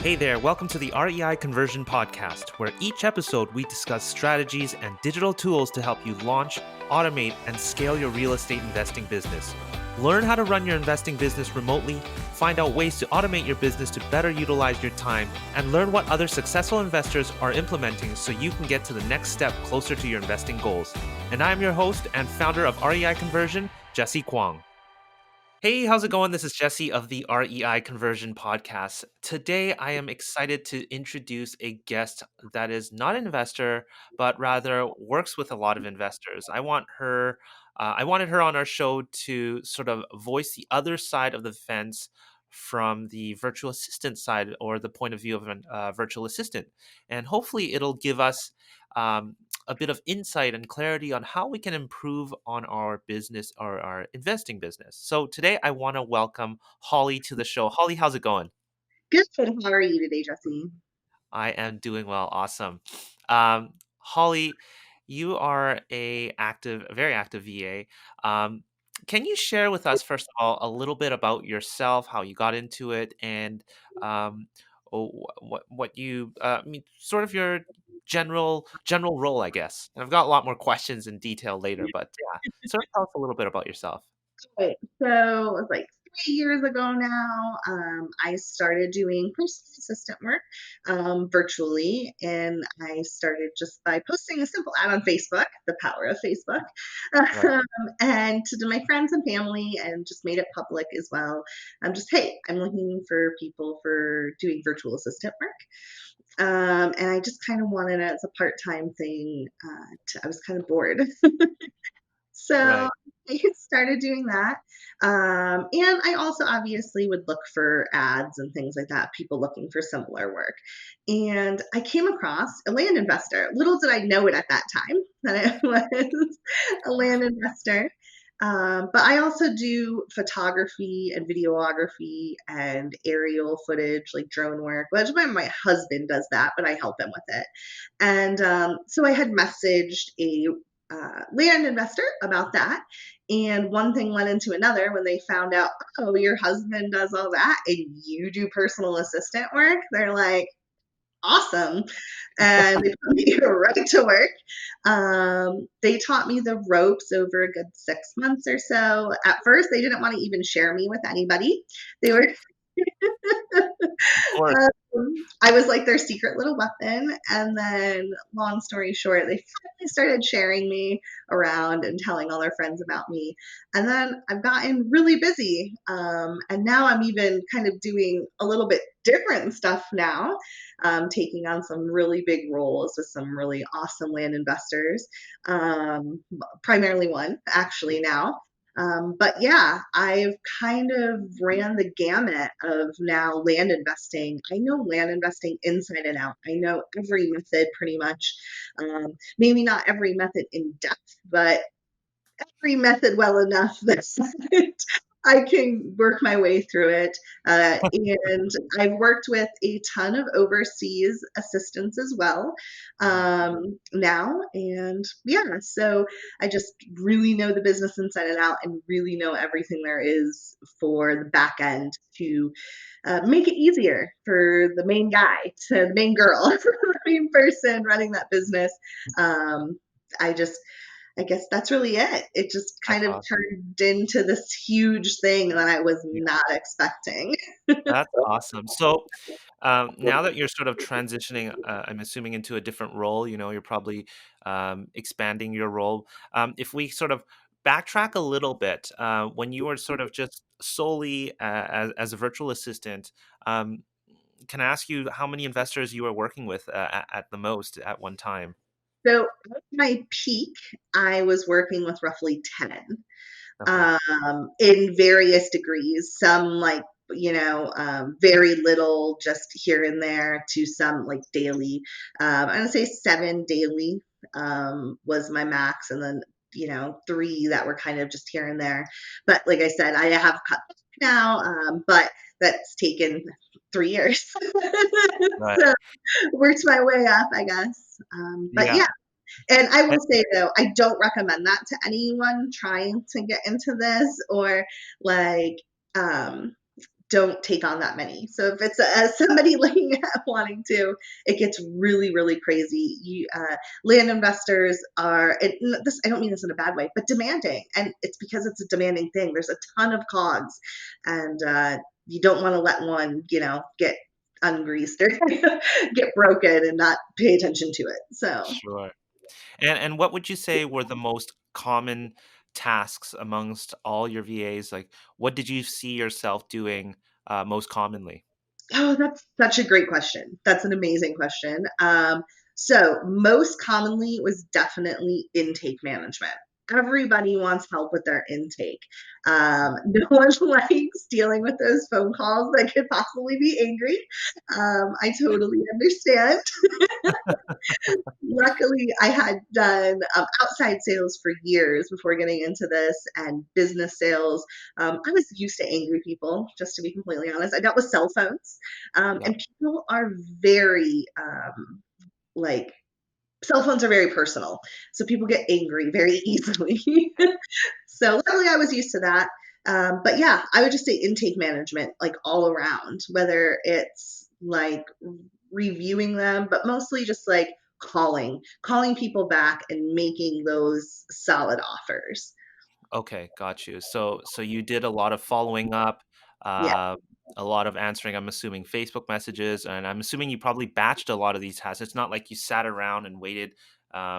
Hey there, welcome to the REI Conversion podcast, where each episode we discuss strategies and digital tools to help you launch, automate, and scale your real estate investing business. Learn how to run your investing business remotely, find out ways to automate your business to better utilize your time, and learn what other successful investors are implementing so you can get to the next step closer to your investing goals. And I'm your host and founder of REI Conversion, Jesse Kwong. Hey, how's it going? This is Jesse of the REI Conversion podcast. Today, I am excited to introduce a guest that is not an investor, but rather works with a lot of investors. I wanted her on our show to sort of voice the other side of the fence from the virtual assistant side, or the point of view of a virtual assistant. And hopefully it'll give us um, a bit of insight and clarity on how we can improve on our business or our investing business. So today I want to welcome Holly to the show. Holly, how's it going? Good. How are you today, Jesse? I am doing well. Awesome. Holly, you are a very active VA. Um, can you share with us, first of all, a little bit about yourself, how you got into it, and um, what you I mean, sort of your general role, I guess. And I've got a lot more questions in detail later, but yeah, sort of tell us a little bit about yourself. Right. So it was like 3 years ago now. I started doing personal assistant work virtually, and I started just by posting a simple ad on Facebook, the power of Facebook, Right. um, and to my friends and family, and just made it public as well. I'm just, hey, I'm looking for people for doing virtual assistant work. And I just kind of wanted it as a part-time thing. I was kind of bored. So Right. I started doing that. And I also obviously would look for ads and things like that, people looking for similar work. And I came across a land investor. Little did I know it at that time that it was a land investor. But I also do photography and videography and aerial footage, like drone work. Well, my husband does that, but I help him with it. And so I had messaged a land investor about that. And one thing led into another when they found out, oh, your husband does all that and you do personal assistant work. They're like, awesome. And they put me right to work. They taught me the ropes over a good 6 months or so. At first, they didn't want to even share me with anybody. They were Of course. I was like their secret little weapon. And then, long story short, they finally started sharing me around and telling all their friends about me. And then I've gotten really busy. And now I'm even kind of doing a little bit different stuff now, taking on some really big roles with some really awesome land investors, primarily one actually now. But yeah, I've kind of ran the gamut of now land investing. I know land investing inside and out. I know every method pretty much. Maybe not every method in depth, but every method well enough that I can work my way through it. And I've worked with a ton of overseas assistants as well now. And yeah, so I just really know the business inside and out and really know everything there is for the back end to make it easier for the main guy to the main girl, the main person running that business. Um, I just I guess that's really it. It just That's kind of awesome. turned into this huge thing that I was Yeah, not expecting. that's awesome. So, now that you're sort of transitioning, I'm assuming into a different role, you're probably expanding your role. If we sort of backtrack a little bit, when you were sort of just solely as a virtual assistant, um, can I ask you how many investors you were working with at the most at one time? So at my peak, I was working with roughly 10 Okay. in various degrees. Some like, very little just here and there to some like daily. I'm going to say 7 daily was my max. And then, three that were kind of just here and there. But like I said, I have cut back now, but that's taken 3 years. Right. So worked my way up, I guess. But Yeah. yeah, and I will say though, I don't recommend that to anyone trying to get into this or like um don't take on that many. So if it's somebody looking at wanting to, it gets really, really crazy. Land investors are, and this, I don't mean this in a bad way, but demanding. And it's because it's a demanding thing. There's a ton of cogs, and you don't want to let one, get ungreased or get broken and not pay attention to it. So, Sure. And what would you say were the most common tasks amongst all your VAs? Like, what did you see yourself doing most commonly? oh, that's such a great question. That's an amazing question. So, most commonly was definitely intake management. Everybody wants help with their intake. No one likes dealing with those phone calls that could possibly be angry. I totally understand. Luckily, I had done outside sales for years before getting into this and business sales. I was used to angry people, just to be completely honest. I dealt with cell phones, Yeah. and people are very, like, cell phones are very personal. So people get angry very easily. So luckily, I was used to that. But yeah, I would just say intake management, like all around, whether it's like reviewing them, but mostly just like calling people back and making those solid offers. Okay, got you. So you did a lot of following up, Yeah. uh, a lot of answering, I'm assuming Facebook messages, and I'm assuming you probably batched a lot of these tasks. It's not like you sat around and waited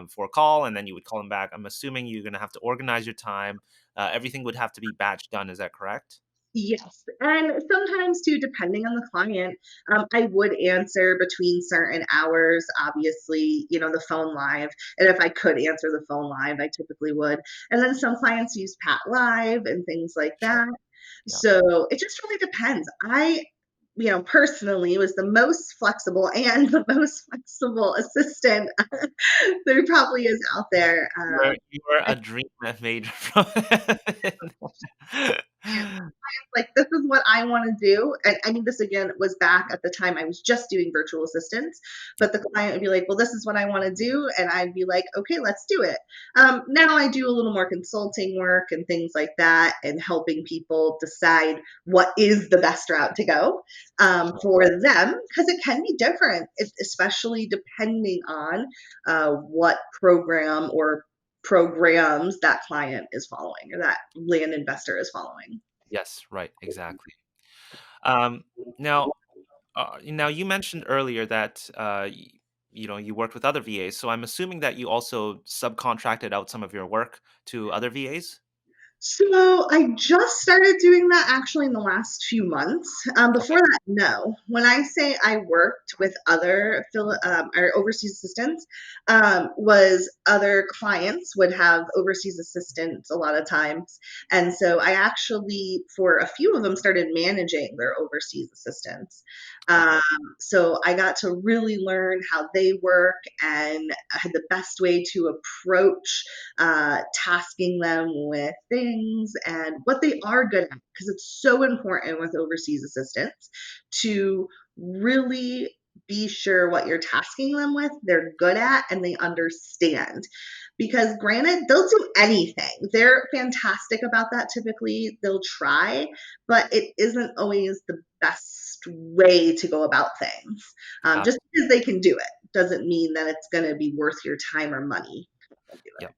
for a call and then you would call them back. I'm assuming you're going to have to organize your time. Everything would have to be batch done. Is that correct? Yes, and sometimes too, depending on the client, I would answer between certain hours. Obviously, the phone live, and if I could answer the phone live, I typically would. And then some clients use Pat Live and things like Sure. that. Yeah. So it just really depends. I, personally was the most flexible and the most flexible assistant there probably is out there. You were a dream made from Like, this is what I want to do. And I mean, this again was back at the time I was just doing virtual assistants, Yep. but the client would be like, well, this is what I want to do. And I'd be like, okay, let's do it. Now I do a little more consulting work and things like that and helping people decide what is the best route to go Sure. for them because it can be different, especially depending on what program or programs that client is following or that land investor is following. Yes, right, exactly. Um, now, now you mentioned earlier that you worked with other VAs, so I'm assuming that you also subcontracted out some of your work to other VAs. So I just started doing that actually in the last few months. Okay. Before that, no. When I say I worked with other or overseas assistants, was other clients would have overseas assistants a lot of times, and so I actually, for a few of them, started managing their overseas assistants. Um, Okay. so I got to really learn how they work and had the best way to approach tasking them with things and what they are good at, because it's so important with overseas assistants to really be sure what you're tasking them with, they're good at, and they understand. Because granted, they'll do anything. They're fantastic about that typically. They'll try, but it isn't always the best way to go about things. Uh, Just because they can do it doesn't mean that it's going to be worth your time or money to do it. yep.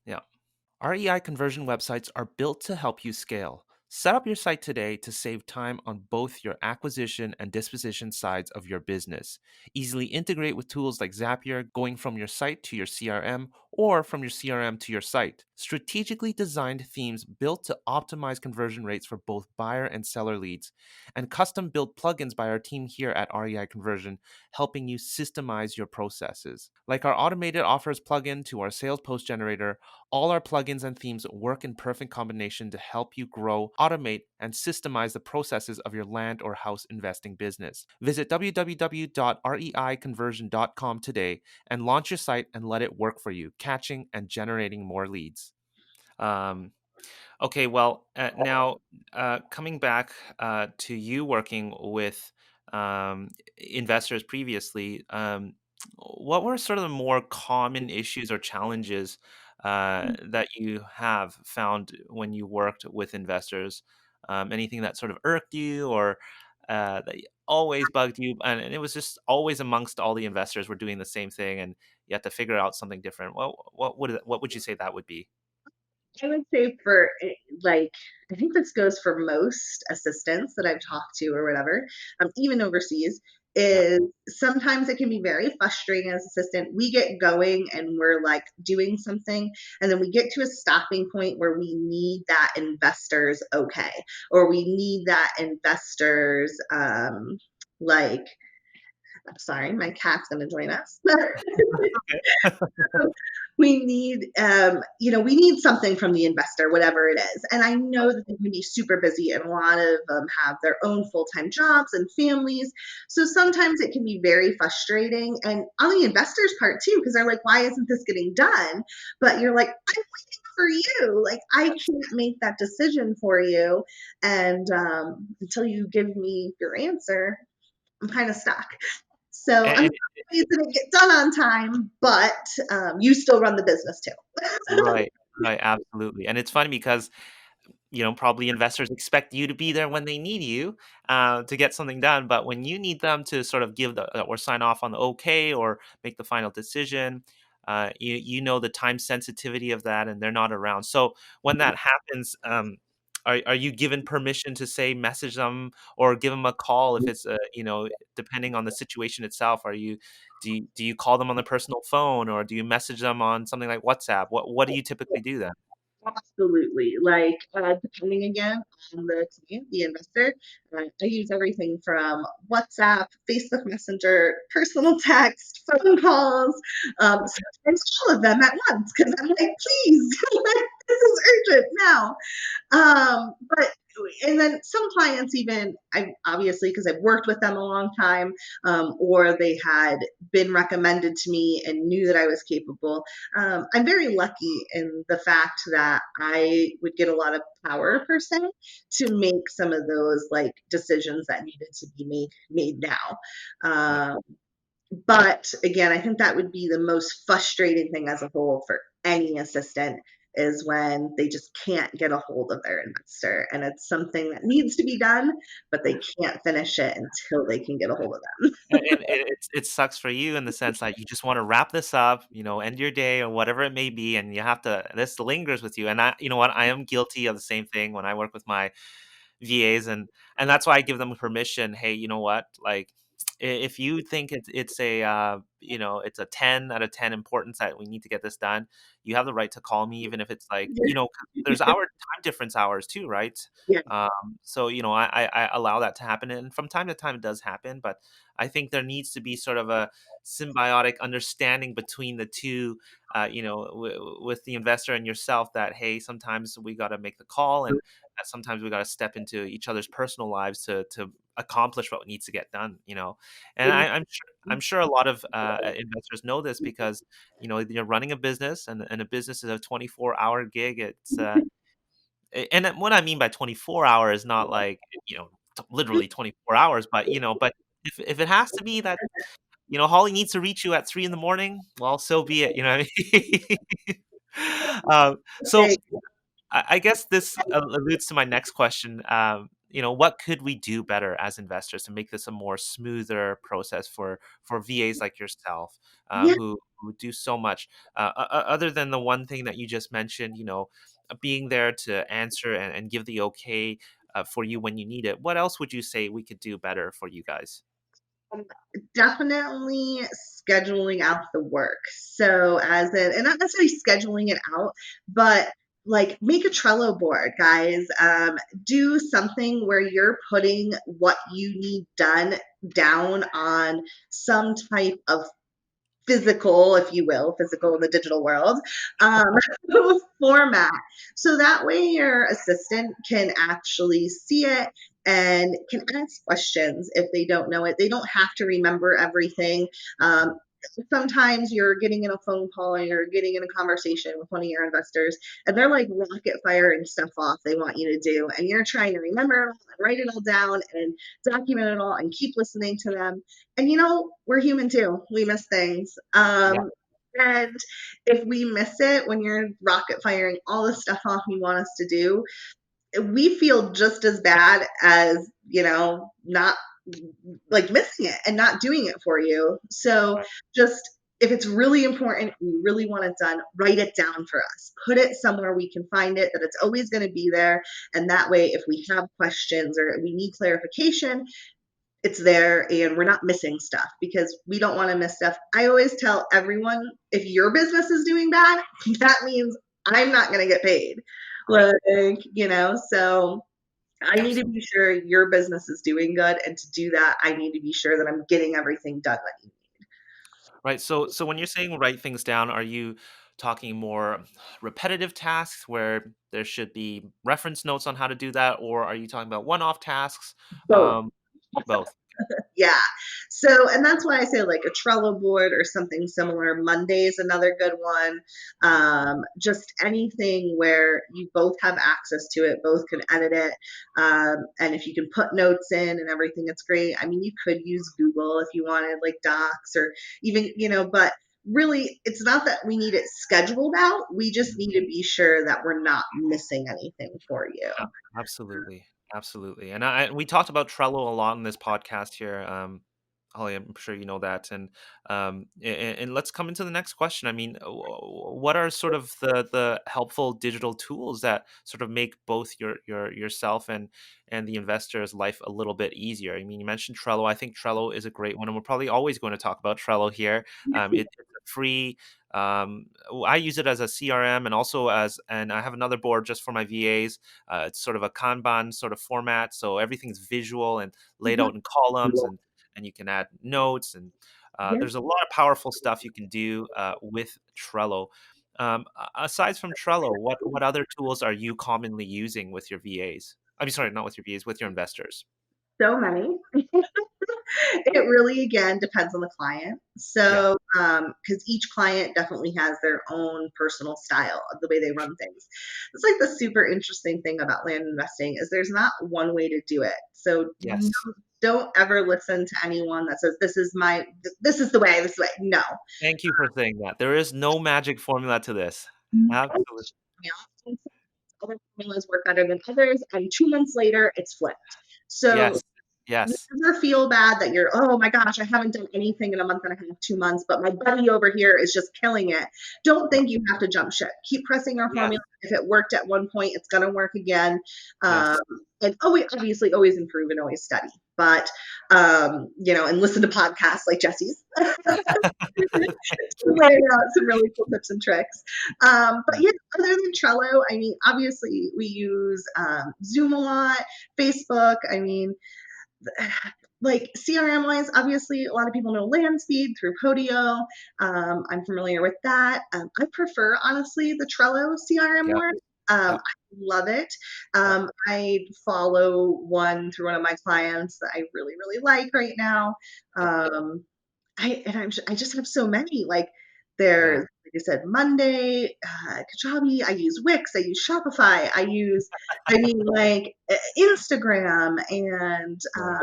Yeah. REI conversion websites are built to help you scale. Set up your site today to save time on both your acquisition and disposition sides of your business. Easily integrate with tools like Zapier, going from your site to your CRM or from your CRM to your site. Strategically designed themes built to optimize conversion rates for both buyer and seller leads, and custom built plugins by our team here at REI Conversion, helping you systemize your processes. Like our automated offers plugin to our sales post generator, all our plugins and themes work in perfect combination to help you grow, automate, and systemize the processes of your land or house investing business. Visit www.reiconversion.com today and launch your site and let it work for you, catching and generating more leads. Um, Okay, well, now coming back to you working with investors previously, what were sort of the more common issues or challenges that you have found when you worked with investors? anything that sort of irked you or that always bugged you, and it was just always amongst all the investors were doing the same thing, and you had to figure out something different. Well, what would you say that would be? I would say like, I think this goes for most assistants that I've talked to or whatever, even overseas, Yeah. is sometimes it can be very frustrating as assistant. We get going and we're like doing something, and then we get to a stopping point where we need that investor's okay, or we need that investor's like, I'm sorry, my cat's gonna join us. Okay. We need we need something from the investor, whatever it is. And I know that they can be super busy, and a lot of them have their own full-time jobs and families, so sometimes it can be very frustrating, and on the investor's part too, because they're like, why isn't this getting done? But you're like, I'm waiting for you, like I can't make that decision for you, and until you give me your answer, I'm kind of stuck. So And, unfortunately, it didn't get done on time, but you still run the business too. right, right, absolutely. And it's funny because probably investors expect you to be there when they need you to get something done. But when you need them to sort of give the or sign off on the okay or make the final decision, you know the time sensitivity of that, and they're not around. So when that happens, are you given permission to say message them or give them a call if it's depending on the situation itself? Do you call them on the personal phone or do you message them on something like WhatsApp? What do you typically do then? Absolutely. Like, depending again on the client, the investor, I use everything from WhatsApp, Facebook Messenger, personal text, phone calls, sometimes all of them at once because I'm like, please, this is urgent now. But and then some clients, even I obviously, because I've worked with them a long time, or they had been recommended to me and knew that I was capable. I'm very lucky in the fact that I would get a lot of power per se to make some of those like decisions that needed to be made now. Yeah. But again, I think that would be the most frustrating thing as a whole for any assistant, is when they just can't get a hold of their investor and it's something that needs to be done, but they can't finish it until they can get a hold of them. And it sucks for you in the sense that you just wanna wrap this up, end your day or whatever it may be, and you have to this lingers with you, and you know what? I am guilty of the same thing when I work with my VAs, and that's why I give them permission. Hey, you know what? Like, if you think it's it's a 10 out of 10 importance that we need to get this done, you have the right to call me, even if it's like, 'cause there's our time difference hours too, right? Yeah. So I allow that to happen, and from time to time it does happen, but I think there needs to be sort of a symbiotic understanding between the two, with the investor and yourself that hey, sometimes we got to make the call, and that sometimes we got to step into each other's personal lives to accomplish what needs to get done. And I'm sure a lot of investors know this because you're running a business, and a business is a 24-hour gig. And what I mean by 24 hour is not like, literally 24 hours, but if it has to be that, Holly needs to reach you at 3 in the morning, well, so be it, you know what I mean? So I guess this alludes to my next question. What could we do better as investors to make this a more smoother process for VAs like yourself, Yeah. who do so much, other than the one thing that you just mentioned, being there to answer and give the okay for you when you need it. What else would you say we could do better for you guys? Um, Definitely scheduling out the work. So, as in, and not necessarily scheduling it out, but like make a Trello board, guys. Do something where you're putting what you need done down on some type of physical, if you will, physical in the digital world, um, format. So that way your assistant can actually see it and can ask questions if they don't know it. They don't have to remember everything. Um, Sometimes you're getting in a phone call or you're getting in a conversation with one of your investors and they're like rocket firing stuff off they want you to do, and you're trying to remember it all and write it all down and document it all and keep listening to them. And we're human too. We miss things. Yeah. And if we miss it when you're rocket firing all the stuff off you want us to do, we feel just as bad as, not like missing it and not doing it for you. So Right. just if it's really important, we really want it done, write it down for us. Put it somewhere we can find it, that it's always going to be there. And that way, if we have questions or we need clarification, it's there and we're not missing stuff because we don't want to miss stuff. I always tell everyone if your business is doing bad, that means I'm not going to get paid. Right. So I need to Absolutely. be sure your business is doing good. And to do that, I need to be sure that I'm getting everything done that you Right. So when you're saying write things down, are you talking more repetitive tasks where there should be reference notes on how to do that, or are you talking about one-off tasks? need. Both. Um, Both. Yeah. So, and that's why I say like a Trello board or something similar. Monday's another good one. Just anything where you both have access to it, both can edit it. And if you can put notes in and everything, it's great. I mean, you could use Google if you wanted like Docs or even, but really it's not that we need it scheduled out. We just need to be sure that we're not missing anything for you. Absolutely, absolutely, and we talked about Trello a lot in this podcast here. Holly, I'm sure you know that, and let's come into the next question. I mean, what are sort of the helpful digital tools that sort of make both yourself and the investor's life a little bit easier? I mean, you mentioned Trello. I think Trello is a great one, and we're probably always going to talk about Trello here. It's a free. I use it as a CRM and also and I have another board just for my VAs. It's sort of a Kanban sort of format, so everything's visual and laid Mhm. out in columns, and you can add notes, and Yeah. there's a lot of powerful stuff you can do with Trello. Aside from Trello, what other tools are you commonly using with your VAs? I mean, sorry, not with your VAs, with your investors. So many. It really, again, depends on the client. Yeah. So, because each client definitely has their own personal style of the way they run things. It's like the super interesting thing about land investing is there's not one way to do it. So Yes. don't ever listen to anyone that says this is the way, this way. No. Thank you for saying that. There is no magic formula to this. Absolutely. Yeah. Other formulas work better than others, and 2 months later, it's flipped. So Yes. Yes. never feel bad that you're, oh my gosh, I haven't done anything in a month and a half, 2 months, but my buddy over here is just killing it. Don't Yep. think you have to jump ship. Keep pressing our Yes. formula. If it worked at one point, it's going to work again. Um, Yes. and obviously always improve and always study. But, and listen to podcasts like Jesse's to learn some really cool tips and tricks. But yeah, other than Trello, I mean, obviously we use Zoom a lot, Facebook. I mean, like CRM wise, obviously a lot of people know Landspeed through Podio. I'm familiar with that. I prefer honestly the Trello CRM Yep. more. Yep. I love it. Yep. I follow one through one of my clients that I really, really like right now. Yep. Um, I just have so many. Like Yeah. there's, like I said, Monday, Kajabi. I use Wix. I use Shopify. Instagram and Yeah.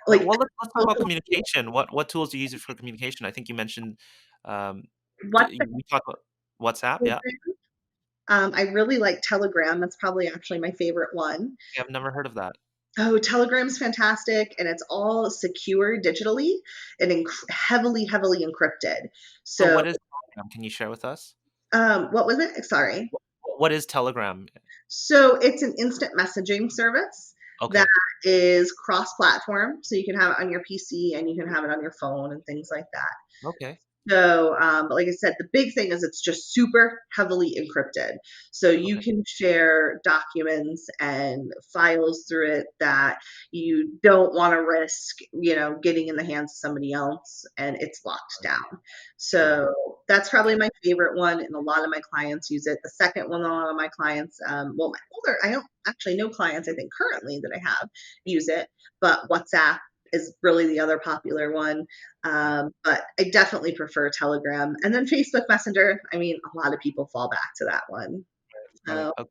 like Let's talk about communication. What tools do you use for communication? I think you mentioned, um, what we talked about WhatsApp. Yeah. I really like Telegram. That's probably actually my favorite one. Yeah, I've never heard of that. Oh, Telegram's fantastic, and it's all secure digitally and heavily, heavily encrypted. So So, what is Telegram? Can you share with us? what was it? Sorry. What is Telegram? So it's an instant messaging service that Okay. is cross-platform. So you can have it on your PC and you can have it on your phone and things like that. Okay. So, but like I said, the big thing is it's just super heavily encrypted. So you Okay. can share documents and files through it that you don't want to risk, getting in the hands of somebody else and it's locked Right. down. Right. So that's probably my favorite one, and a lot of my clients use it. The second one, a lot of my clients, my older, I don't actually know clients I think currently that I have use it, but WhatsApp is really the other popular one. But I definitely prefer Telegram. And then Facebook Messenger, I mean, a lot of people fall back to that one. Right. So, Okay.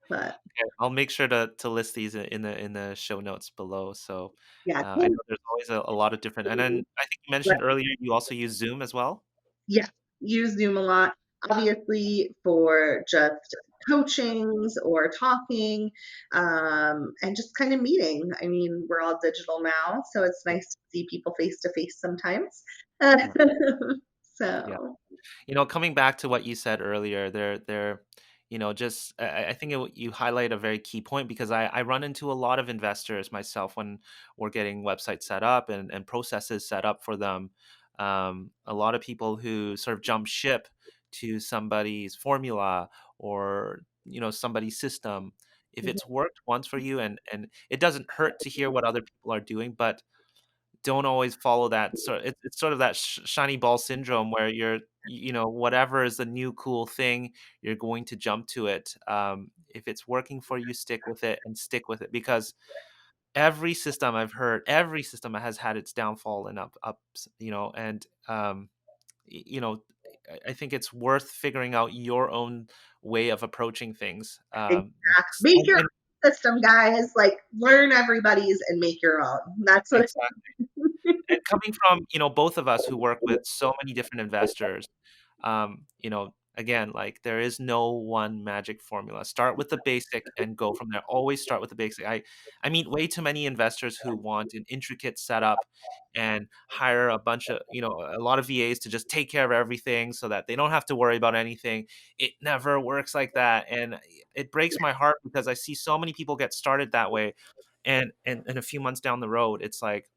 but I'll make sure to list these in the show notes below. So yeah, I know there's always a lot of different. And then I think you mentioned earlier you also use Zoom as well. yeah, use Zoom a lot. Obviously, for just coachings or talking, and just kind of meeting. I mean, we're all digital now, so it's Yeah. nice to see people face to face sometimes. Yeah. Yeah. So, Coming back to what you said earlier, just I think you highlight a very key point because I run into a lot of investors myself when we're getting websites set up and processes set up for them. A lot of people who sort of jump ship to somebody's formula or somebody's system. If mhm, it's worked once for you, and it doesn't hurt to hear what other people are doing, but don't always follow that. So it's sort of that shiny ball syndrome where whatever is the new cool thing, you're going to jump to it. If it's working for you, stick with it and stick with it, because every system has had its downfall and ups, and you know I think it's worth figuring out your own way of approaching things. exactly. Make your And own system, guys. Like, learn everybody's and make your own. That's what. exactly. And coming from, both of us who work with so many different investors, again, like there is no one magic formula. Start with the basic and go from there. Always start with the basic. I meet way too many investors who want an intricate setup and hire a lot of VAs to just take care of everything so that they don't have to worry about anything. It never works like that. And it breaks my heart because I see so many people get started that way. And a few months down the road, it's like,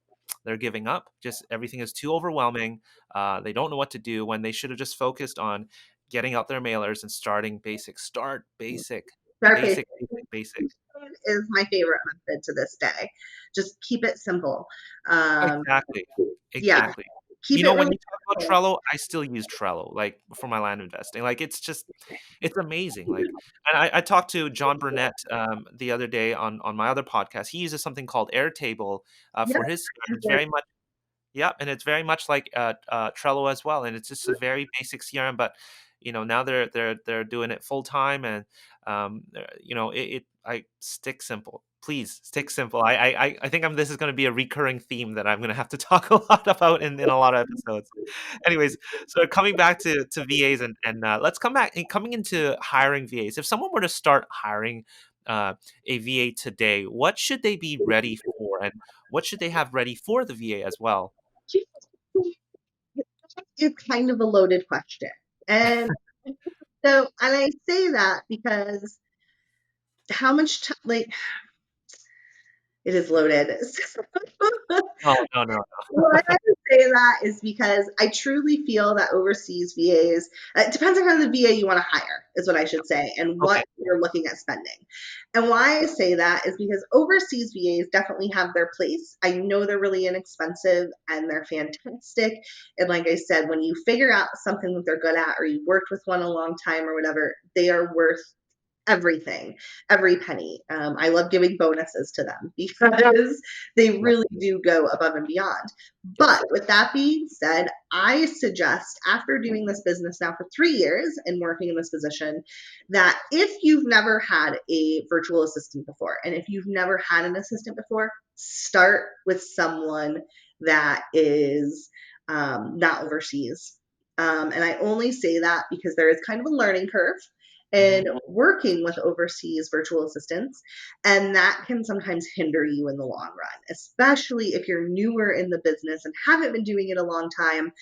they're giving up. Just everything is too overwhelming. They don't know what to do when they should have just focused on getting out their mailers and starting basic. Start basic, Start basic. basic, basic, basic. Is my favorite method to this day. Just keep it simple. Um, Exactly. yeah, Exactly. keep it When really you talk about simple. Trello, I still use Trello, like for my land investing. Like it's amazing. Like, and I talked to John Burnett the other day on my other podcast. He uses something called Airtable Yep. for his CRM. It's very much. Yeah, and it's very much like Trello as well, and it's just a very basic CRM. But now they're doing it full time, and I stick simple. Please stick simple. I think this is going to be a recurring theme that I'm going to have to talk a lot about in a lot of episodes. Anyways, so coming back to VAs and let's come back and coming into hiring VAs. If someone were to start hiring uh, a VA today, what should they be ready for, and what should they have ready for the VA as well? It's kind of a loaded question. And and I say that because how much time, like, it is loaded. No, no, no. Why I say that is because I truly feel that overseas VAs, it depends on kind of the VA you want to hire, is what I should say, and Okay. what you're looking at spending. And why I say that is because overseas VAs definitely have their place. I know they're really inexpensive and they're fantastic. And like I said, when you figure out something that they're good at, or you worked with one a long time or whatever, they are worth everything, every penny. I love giving bonuses to them because they Yeah. really do go above and beyond. But Yes. with that being said, I suggest after doing this business now for 3 years and working in this position, that if you've never had a virtual assistant before, and if you've never had an assistant before, start with someone that is not overseas. And I only say that because there is kind of a learning curve Hmm. and working with overseas virtual assistants. And that can sometimes hinder you in the long run, especially if you're newer in the business and haven't been doing it a long time.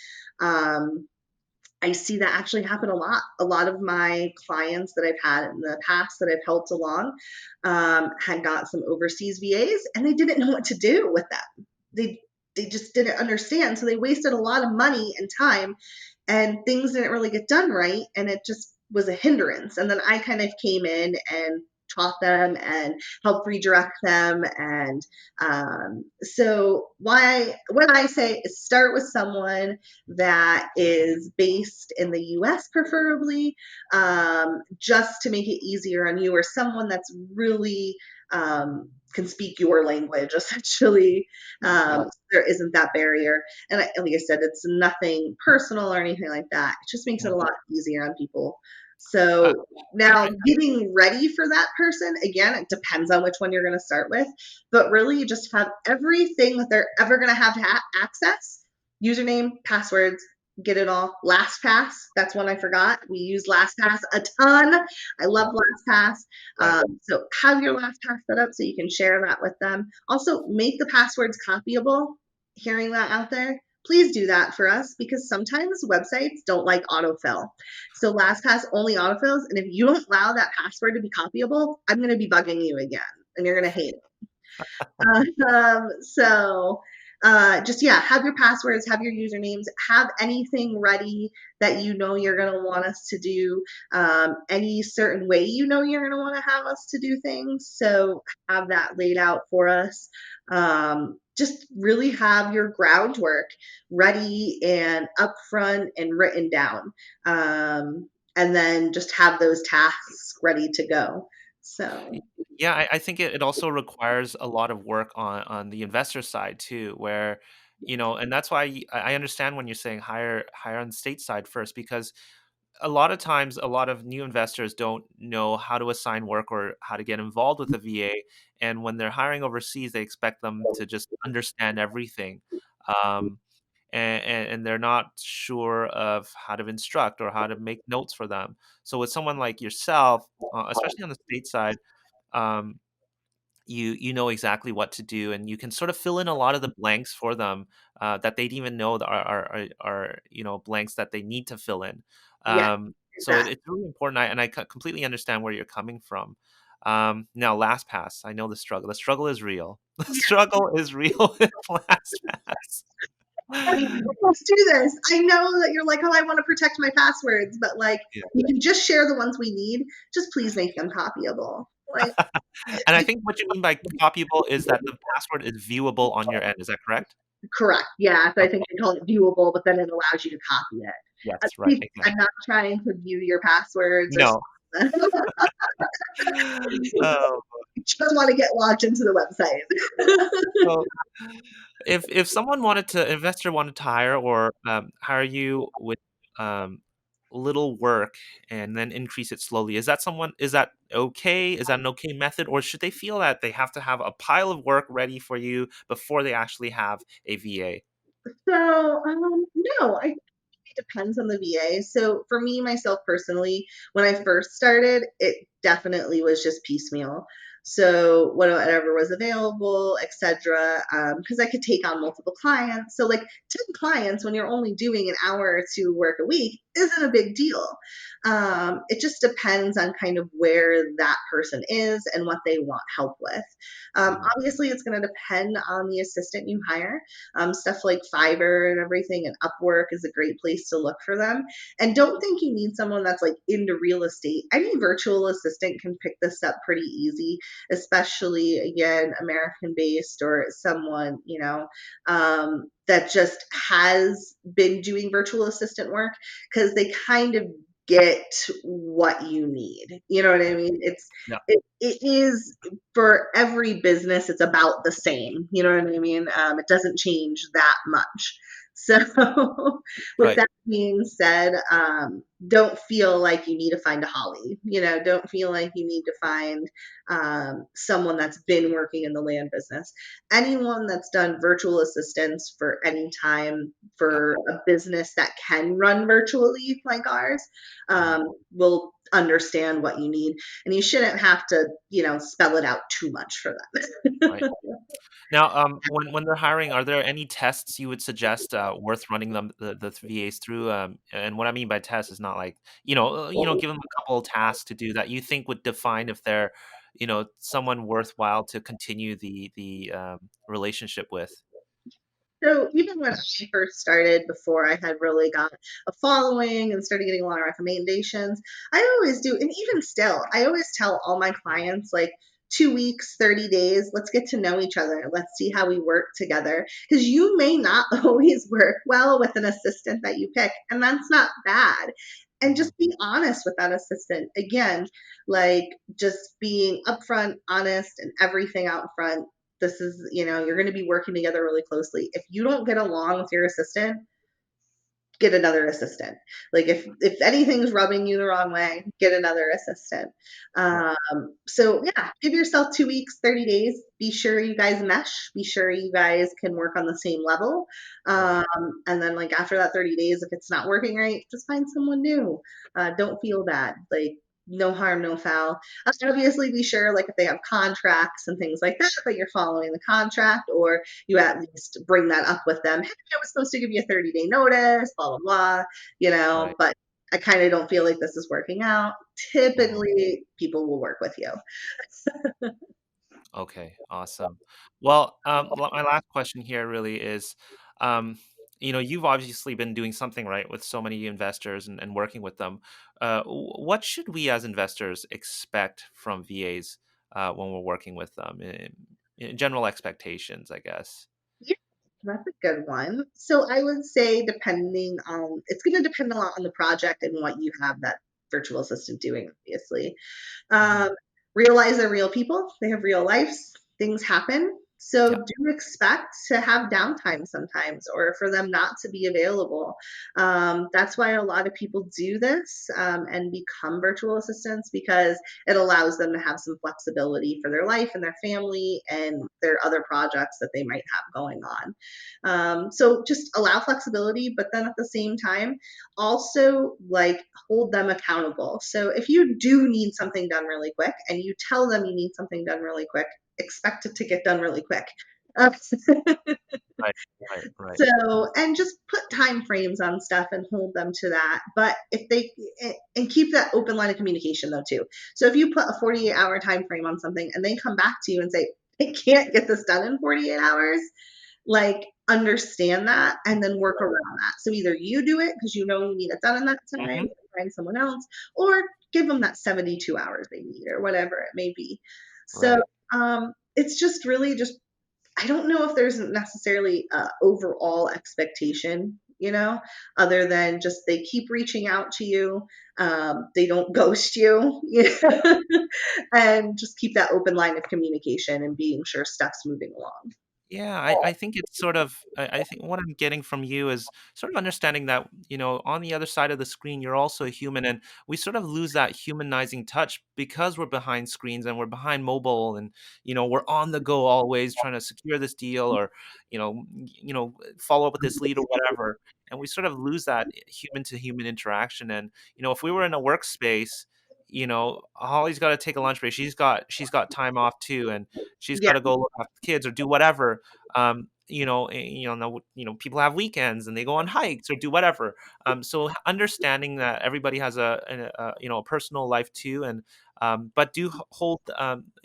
I see that actually happen a lot. A lot of my clients that I've had in the past that I've helped along had got some overseas VAs and they didn't know what to do with them. They just didn't understand. So they wasted a lot of money and time and things didn't really get done right. And it just was a hindrance. And then I kind of came in and taught them and helped redirect them. And so why what I say is start with someone that is based in the US, preferably, just to make it easier on you, or someone that's really can speak your language, essentially. Yeah. There isn't that barrier. And like I said, it's nothing personal or anything like that. It just makes it a Mhm. lot easier on people. Uh, So I, now getting ready for that person, again, it depends on which one you're going to start with, but really you just have everything that they're ever going to have access: username, passwords, get it all. LastPass, that's one I forgot. We use LastPass a ton. I love Yeah. LastPass. Right. So have your LastPass set up so you can share that with them. Also, make the passwords copyable. Hearing that out there, please do that for us because sometimes websites don't like autofill. So LastPass only autofills, and if you don't allow that password to be copyable, I'm going to be bugging you again, and you're going to hate it. So just yeah, have your passwords, have your usernames, have anything ready that you know you're going to want us to do, any certain way you know you're going to want to have us to do things. So have that laid out for us. Just really have your groundwork ready and upfront and written down. And then just have those tasks ready to go. So, Yeah, I think it also requires a lot of work on the investor side too, where and that's why I understand when you're saying hire on the state side first, because a lot of times a lot of new investors don't know how to assign work or how to get involved with a VA, and when they're hiring overseas, they expect them to just understand everything. Um, and they're not sure of how to instruct or how to make notes for them. So with someone like yourself, especially on the state side, um, you know exactly what to do, and you can sort of fill in a lot of the blanks for them that they'd even know that are blanks that they need to fill in. yeah, So exactly. it's really important, and I completely understand where you're coming from. Now, LastPass, I know the struggle. The struggle is real. The struggle is real with LastPass. Let's do this. I know that you're like, oh, I want to protect my passwords, but like, Yeah. you can just share the ones we need. Just please make them copyable. Like, And I think what you mean by copyable is that the password is viewable on your end. Is that correct? correct. Yeah. So I Okay. think they call it viewable, but then it allows you to copy it. Yes, right. I'm Exactly. not trying to view your passwords or No. something. Oh, I just want to get logged into the website. so if someone wanted to investor wanted to hire or hire you with um, little work and then increase it slowly, is that okay? Is that an okay method, or should they feel that they have to have a pile of work ready for you before they actually have a VA? So, no, I it depends on the VA. So for me, myself personally, when I first started, it definitely was just piecemeal. So whatever was available, etc. Because I could take on multiple clients. So like 10 clients when you're only doing an hour or two work a week isn't a big deal. It just depends on kind of where that person is and what they want help with. Mhm. Obviously, it's going to depend on the assistant you hire. Stuff like Fiverr and everything and Upwork is a great place to look for them. And don't think you need someone that's like into real estate. Any virtual assistant can pick this up pretty easy, especially again, American based or someone, that just has been doing virtual assistant work because they kind of get what you need. You know what I mean? Yeah, It is for every business, it's about the same. You know what I mean? It doesn't change that much. So, with right. that being said, don't feel like you need to find a Holly. Don't feel like you need to find someone that's been working in the land business. Anyone that's done virtual assistants for any time Yeah. for a business that can run virtually like ours Mhm. will understand what you need, and you shouldn't have to spell it out too much for them. Right. Now, when they're hiring, are there any tests you would suggest worth running the VAs through? And what I mean by test is not like give them a couple of tasks to do that you think would define if they're someone worthwhile to continue the relationship with. So even when I first started, before I had really got a following and started getting a lot of recommendations, I always do, and even still, I always tell all my clients like 2 weeks, 30 days, let's get to know each other. Let's see how we work together. Because you may not always work well with an assistant that you pick, and that's not bad. And Mhm. just be honest with that assistant. Again, like just being upfront, honest, and everything out front. This is, you're going to be working together really closely. If you don't get along with your assistant, get another assistant. Like if anything's rubbing you the wrong way, get another assistant. Right. So yeah, give yourself 2 weeks, 30 days. Be sure you guys mesh. Be sure you guys can work on the same level. Right. Um, and then like after that 30 days, if it's not working right, just find someone new. Don't feel bad. Like no harm, no foul. Obviously, be sure like if they have contracts and things like that, that you're following the contract, or you at least bring that up with them. Hey, I was supposed to give you a 30-day notice, blah, blah, blah, Right. but I kind of don't feel like this is working out. Mhm. Typically, people will work with you. Okay, awesome. Well, my last question here really is, um, you've obviously been doing something right with so many investors and working with them. What should we as investors expect from VAs when we're working with them? In general expectations, I guess. Yeah, that's a good one. So I would say it's going to depend a lot on the project and what you have that virtual assistant doing, obviously. Hmm. Um, Realize they're real people. They have real lives. Things happen. So Yeah. do expect to have downtime sometimes or for them not to be available. That's why a lot of people do this and become virtual assistants because it allows them to have some flexibility for their life and their family and their other projects that they might have going on. So just allow flexibility, but then at the same time, also like hold them accountable. So if you do need something done really quick and you tell them you need something done really quick, expect it to get done really quick. Uh, Right. Right. Right. so, and just put time frames on stuff and hold them to that. But if they, and keep that open line of communication though, too. So if you put a 48-hour time frame on something and they come back to you and say, I can't get this done in 48 hours, like understand that and then work around that. So either you do it because you know you need it done in that time, Hmm. find someone else, or give them that 72 hours they need or whatever it may be. So Right. it's just really just I don't know if there's necessarily a overall expectation, other than just they keep reaching out to you. They don't ghost you, and just keep that open line of communication and being sure stuff's moving along. Yeah, I think it's sort of I think what I'm getting from you is sort of understanding that, on the other side of the screen, you're also a human, and we sort of lose that humanizing touch because we're behind screens and we're behind mobile, and we're on the go always trying to secure this deal, or follow up with this lead or whatever, and we sort of lose that human to human interaction. And if we were in a workspace, Holly's got to take a lunch break. She's got time off too, and she's got Yeah. to go look after the kids or do whatever. People have weekends and they go on hikes or do whatever. So understanding that everybody has a personal life too, and but do hold,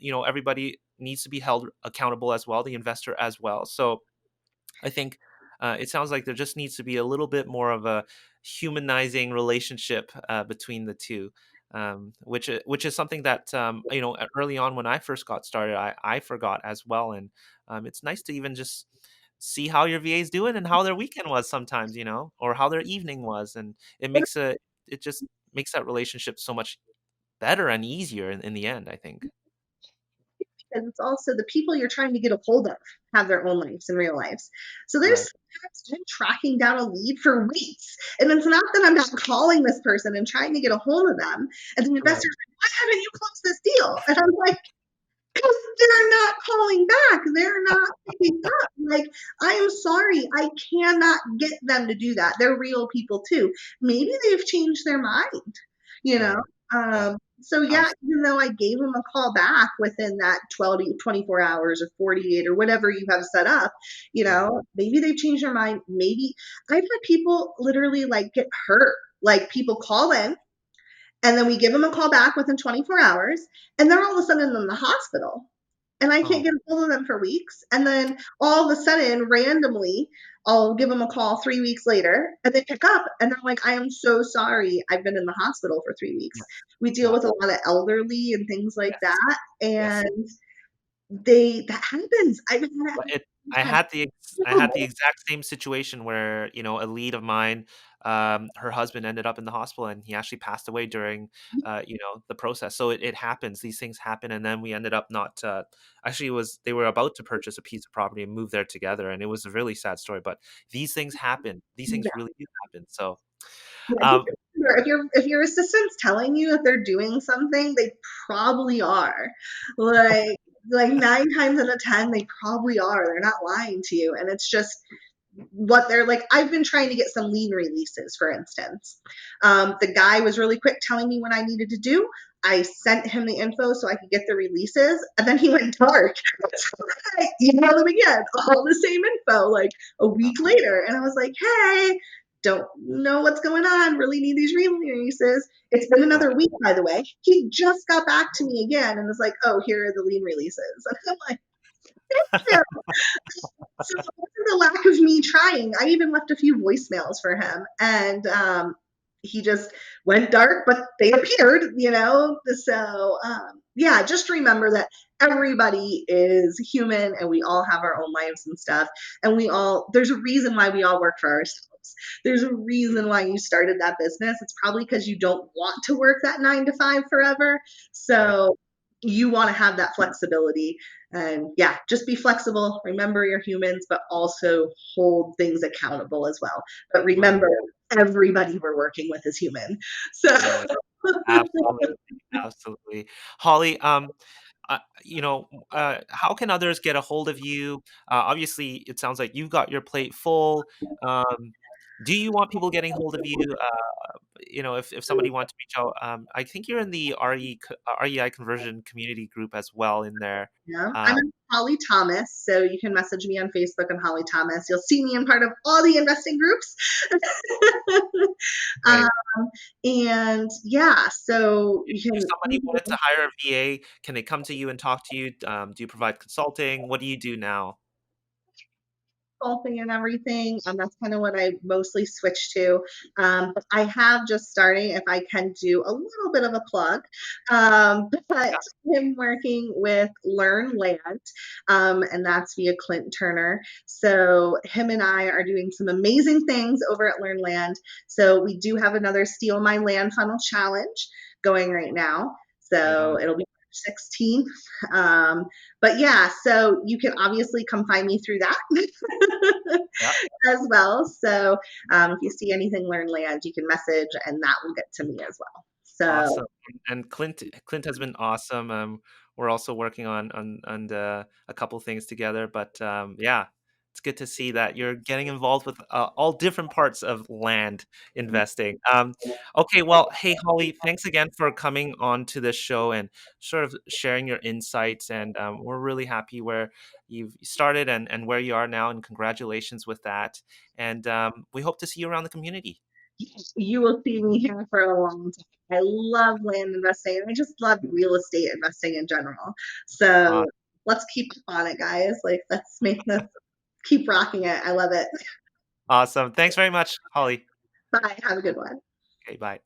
everybody needs to be held accountable as well, the investor as well. So I think it sounds like there just needs to be a little bit more of a humanizing relationship between the two, which is something that early on when I first got started, I forgot as well. And it's nice to even just see how your VA is doing and how their weekend was sometimes, or how their evening was, and it just makes that relationship so much better and easier in the end, I think. And it's also the people you're trying to get a hold of have their own lives and real lives. So there's Right. sometimes been tracking down a lead for weeks. And it's not that I'm not calling this person and trying to get a hold of them. And the Right. investor's like, why haven't you closed this deal? And I'm like, because they're not calling back. They're not picking up. Like, I am sorry. I cannot get them to do that. They're real people too. Maybe they've changed their mind, you know? Right. Yeah. So, yeah, Absolutely. even though I gave them a call back within that 12 to 24 hours or 48 or whatever you have set up, Yeah. maybe they've changed their mind. Maybe I've had people literally like get hurt. Like, people call in and then we give them a call back within 24 hours, and they're all of a sudden in the hospital. And I can't Oh. get a hold of them for weeks. And then all of a sudden, randomly, I'll give them a call 3 weeks later, and they pick up, and they're like, I am so sorry. I've been in the hospital for 3 weeks. Yes. We deal Yeah. with a lot of elderly and things like Yes. that. Yes. And that happens. I've had it But happen. I had the exact same situation where, a lead of mine, her husband ended up in the hospital and he actually passed away during, the process. So it happens. These things happen, and then we ended up not. Actually, it was they were about to purchase a piece of property and move there together, and it was a really sad story. But these things happen. These things Yeah. really do happen. So, Yeah, just um, remember, if your assistant's telling you that they're doing something, they probably are. Like like 9 times out of 10, they probably are. They're not lying to you, and it's just what they're like. I've been trying to get some lien releases, for instance. The guy was really quick telling me what I needed to do. I sent him the info so I could get the releases, and then he went dark. So I emailed him again, all the same info, like a week later, and I was like, "Hey, don't know what's going on. Really need these releases." It's been right, another week, by the way. He just got back to me again and was like, "Oh, here are the lien releases." And I'm like, "Yeah." So it wasn't the lack of me trying. I even left a few voicemails for him, and he just went dark, but they appeared. So yeah, just remember that everybody is human, and we all have our own lives and stuff, and there's a reason why we all work for ourselves. There's a reason why you started that business. It's probably because you don't want to work that 9 to 5 forever. right, So you want to have that flexibility, and yeah, just be flexible. Remember you're humans, but also hold things accountable as well. But right, remember, everybody we're working with is human. So right. Absolutely, absolutely. Holly, how can others get a hold of you? Obviously, it sounds like you've got your plate full. Um, do you want people getting hold of you? If somebody wants to reach out, I think you're in the REI Conversion community group as well in there. yeah, Uh, I'm Holly Thomas, so you can message me on Facebook and Holly Thomas. You'll see me in part of all the investing groups. um, right. and yeah, so you If somebody wanted can to hire a VA, can they come to you and talk to you? Do you provide consulting? What do you do now? consulting and everything. That's kind of what I mostly switched to. But I have just starting, if I can do a little bit of a plug, but I'm working with Learn Land, and that's via Clint Turner. So him and I are doing some amazing things over at Learn Land. So we do have another Steal My Land Funnel challenge going right now. Right So on. it'll be 16th. But yeah, so you can obviously come find me through that Yeah. as well. So if you see anything Learn Land, you can message and that will get to me as well. So Awesome. And Clint has been awesome. We're also working on a couple things together, but yeah, it's good to see that you're getting involved with all different parts of land investing. Okay, well, hey Holly, thanks again for coming on to this show and sort of sharing your insights. And we're really happy where you've started and where you are now, and congratulations with that. And we hope to see you around the community. you will see me here for a long time. I love land investing and I just love real estate investing in general. So Uh, let's keep on it, guys. Like, let's make this keep rocking it. I love it. awesome. Thanks very much, Holly. Bye. Have a good one. Okay, bye.